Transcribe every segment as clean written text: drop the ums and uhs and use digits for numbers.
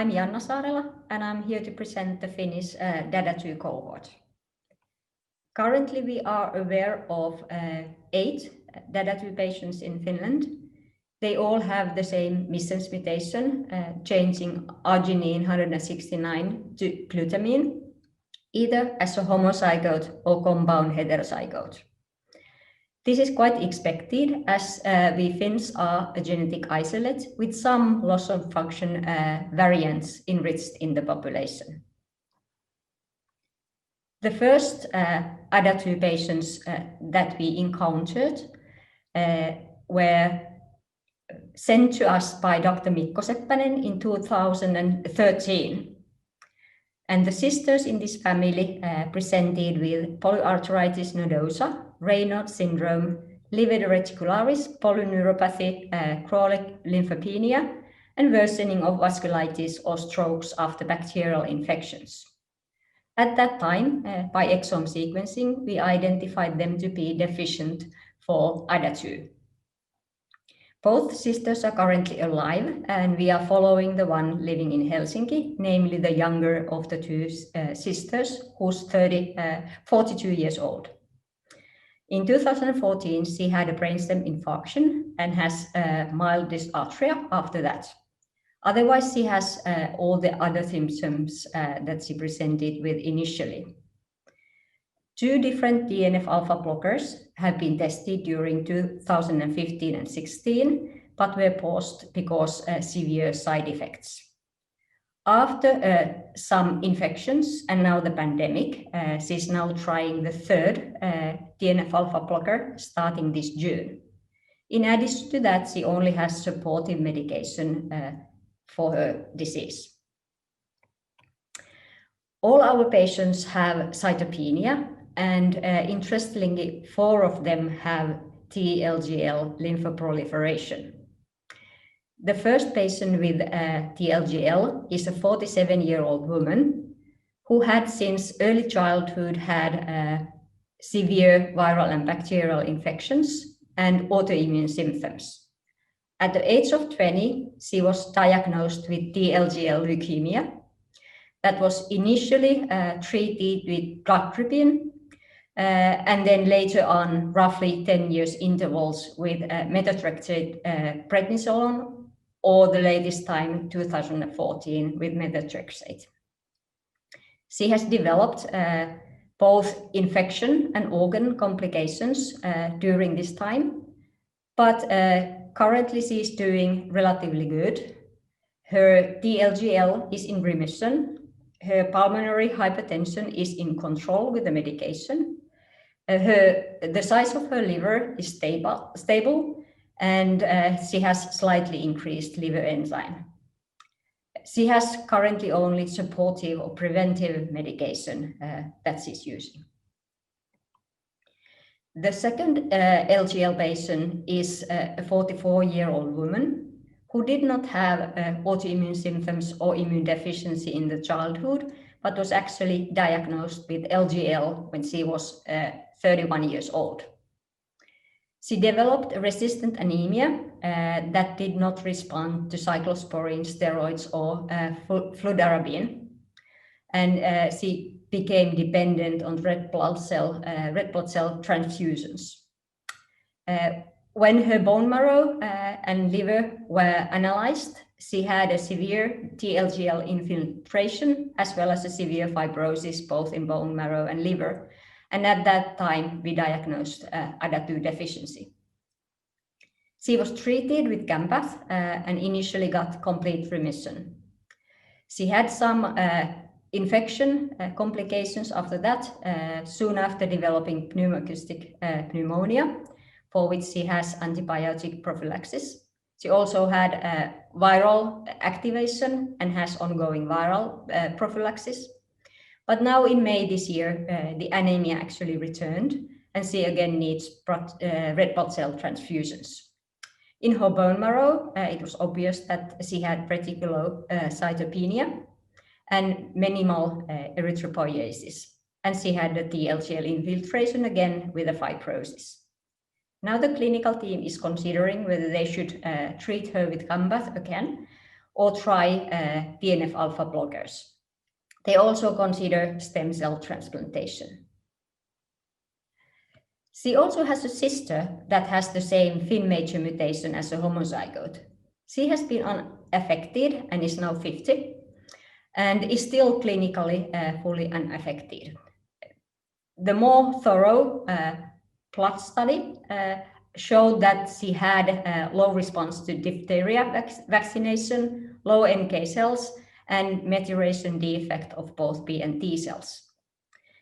I'm Janna Saarela, and I'm here to present the Finnish DADA2 cohort. Currently, we are aware of 8 DADA2 patients in Finland. They all have the same missense mutation, changing arginine 169 to glutamine, either as a homozygote or compound heterozygote. This is quite expected, as we Finns are a genetic isolate with some loss of function variants enriched in the population. The first ADA2 patients that we encountered were sent to us by Dr. Mikko Seppänen in 2013. And the sisters in this family presented with polyarteritis nodosa, Raynaud's syndrome, liver reticularis, polyneuropathy, chronic lymphopenia, and worsening of vasculitis or strokes after bacterial infections. At that time, by exome sequencing, we identified them to be deficient for ADA2. Both sisters are currently alive, and we are following the one living in Helsinki, namely the younger of the two sisters, who's 42 years old. In 2014, she had a brainstem infarction and has mild dysarthria after that. Otherwise, she has all the other symptoms that she presented with initially. 2 different TNF-alpha blockers have been tested during 2015 and 16, but were paused because severe side effects. After some infections and now the pandemic, she's now trying the 3rd TNF-alpha blocker starting this June. In addition to that, she only has supportive medication for her disease. All our patients have cytopenia, and interestingly, 4 of them have TLGL lymphoproliferation. The first patient with TLGL is a 47-year-old woman who had since early childhood had severe viral and bacterial infections and autoimmune symptoms. At the age of 20, she was diagnosed with TLGL leukemia that was initially treated with cladribine, and then later on, roughly 10 years intervals with methotrexate prednisolone, or the latest time, 2014, with methotrexate. She has developed both infection and organ complications during this time, but currently she is doing relatively good. Her TLGL is in remission. Her pulmonary hypertension is in control with the medication. The size of her liver is stable, and she has slightly increased liver enzyme. She has currently only supportive or preventive medication that she's using. The second LGL patient is a 44-year-old woman who did not have autoimmune symptoms or immune deficiency in the childhood, but was actually diagnosed with LGL when she was 31 years old. She developed a resistant anemia that did not respond to cyclosporine, steroids, or fludarabine, and she became dependent on red blood cell transfusions. When her bone marrow and liver were analyzed, she had a severe TLGL infiltration as well as a severe fibrosis both in bone marrow and liver. And at that time, we diagnosed ADA2 deficiency. She was treated with Campath and initially got complete remission. She had some infection complications after that, soon after developing pneumoacoustic pneumonia, for which she has antibiotic prophylaxis. She also had viral activation and has ongoing viral prophylaxis. But now in May this year, the anemia actually returned, and she again needs red blood cell transfusions. In her bone marrow, it was obvious that she had reticulocytopenia and minimal erythropoiesis, and she had the TLGL infiltration again with a fibrosis. Now the clinical team is considering whether they should treat her with Campath again, or try TNF-alpha blockers. They also consider stem cell transplantation. She also has a sister that has the same Finn major mutation as a homozygote. She has been unaffected and is now 50 and is still clinically fully unaffected. The more thorough blood study showed that she had a low response to diphtheria vaccination, low NK cells, and maturation defect of both B and T cells.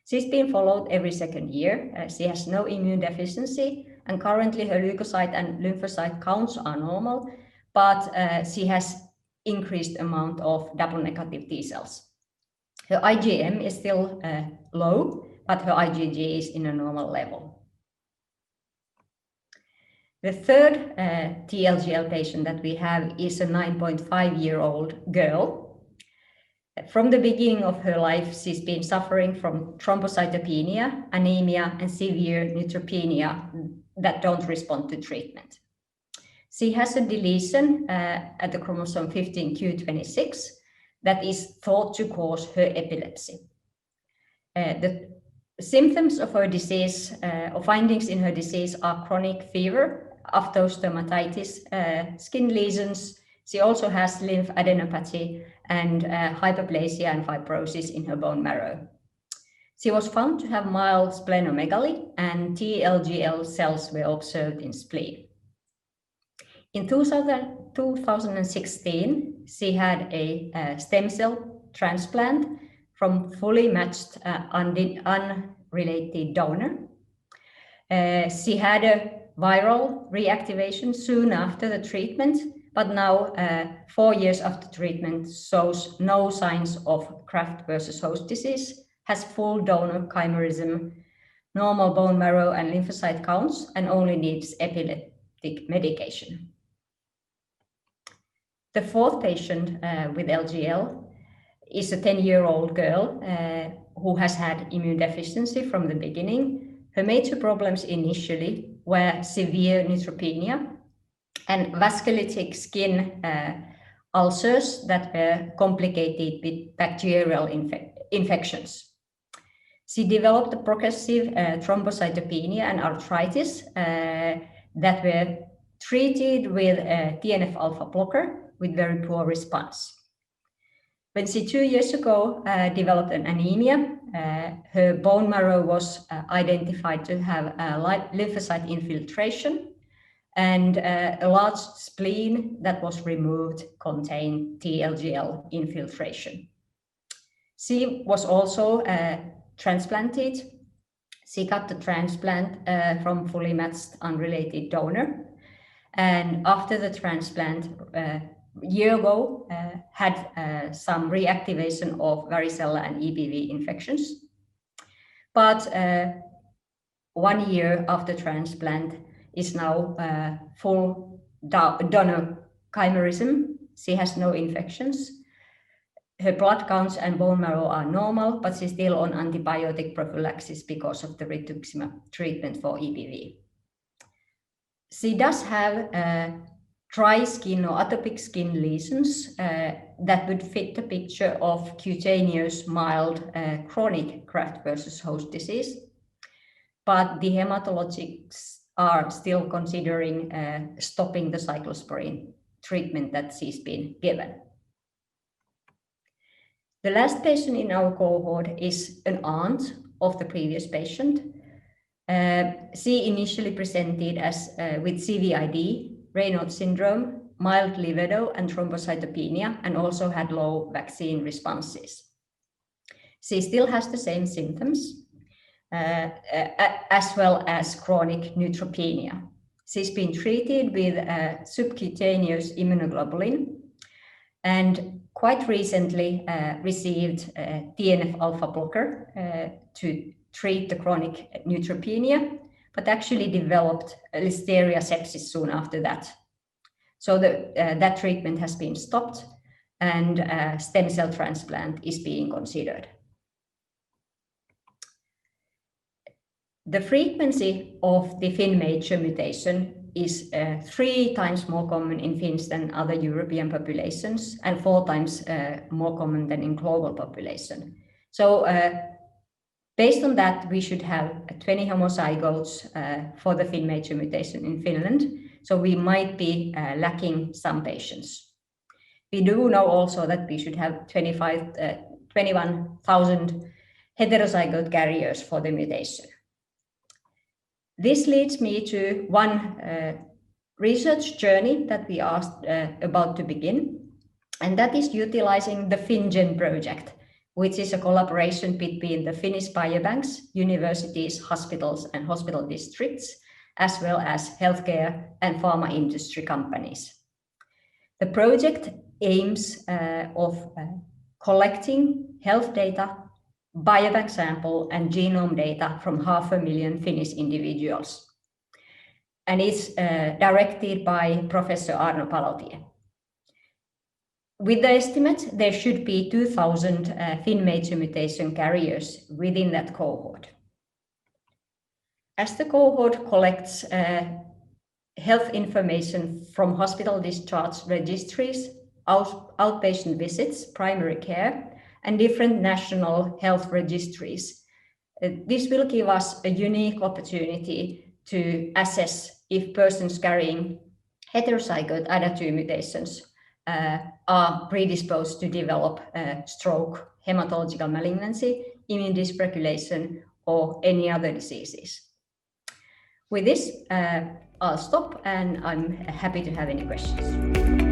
She's been followed every second year. She has no immune deficiency, and currently her leukocyte and lymphocyte counts are normal, but she has increased amount of double negative T cells. Her IgM is still low, but her IgG is in a normal level. The third TLGL patient that we have is a 9.5-year-old girl. From the beginning of her life, she's been suffering from thrombocytopenia, anemia, and severe neutropenia that don't respond to treatment. She has a deletion at the chromosome 15q26 that is thought to cause her epilepsy. The symptoms of her disease, or findings in her disease, are chronic fever, ophthalmopathitis, skin lesions. She also has lymphadenopathy and hyperplasia and fibrosis in her bone marrow. She was found to have mild splenomegaly, and TLGL cells were observed in spleen. In 2016, she had a stem cell transplant from fully matched unrelated donor. She had a viral reactivation soon after the treatment, but now 4 years after treatment shows no signs of graft versus host disease, has full donor chimerism, normal bone marrow and lymphocyte counts, and only needs epileptic medication. The fourth patient with LGL is a 10-year-old girl who has had immune deficiency from the beginning. Her major problems initially were severe neutropenia and vasculitic skin ulcers that were complicated with bacterial infections. She developed a progressive thrombocytopenia and arthritis that were treated with a TNF-alpha blocker with very poor response. When she 2 years ago developed an anemia, her bone marrow was identified to have lymphocyte infiltration, and a large spleen that was removed contained TLGL infiltration. She was also transplanted. She got the transplant from fully matched unrelated donor, and after the transplant, a year ago, had some reactivation of varicella and EBV infections. But 1 year after transplant is now full donor chimerism. She has no infections. Her blood counts and bone marrow are normal, but she's still on antibiotic prophylaxis because of the rituximab treatment for EBV. She does have dry skin or atopic skin lesions that would fit the picture of cutaneous mild chronic graft versus host disease. But the hematologists are still considering stopping the cyclosporine treatment that she's been given. The last patient in our cohort is an aunt of the previous patient. She initially presented as with CVID, Raynaud syndrome, mild livedo and thrombocytopenia, and also had low vaccine responses. She still has the same symptoms, as well as chronic neutropenia. She's been treated with subcutaneous immunoglobulin and quite recently received a TNF-alpha blocker to treat the chronic neutropenia, but actually developed Listeria sepsis soon after that. So that treatment has been stopped, and stem cell transplant is being considered. The frequency of the Finn major mutation is 3 times more common in Finns than other European populations and 4 times more common than in global population. So based on that, we should have 20 homozygotes for the Finn major mutation in Finland. So we might be lacking some patients. We do know also that we should have 21,000 heterozygote carriers for the mutation. This leads me to one research journey that we are about to begin, and that is utilizing the FinnGen project, which is a collaboration between the Finnish biobanks, universities, hospitals, and hospital districts, as well as healthcare and pharma industry companies. The project aims of collecting health data, biobank sample, and genome data from 500,000 Finnish individuals. And it's directed by Professor Arno Palotie. With the estimate, there should be 2,000 Finn major mutation carriers within that cohort. As the cohort collects health information from hospital discharge registries, outpatient visits, primary care, and different national health registries, this will give us a unique opportunity to assess if persons carrying heterozygote ADA2 mutations are predisposed to develop stroke, hematological malignancy, immune dysregulation, or any other diseases. With this, I'll stop and I'm happy to have any questions.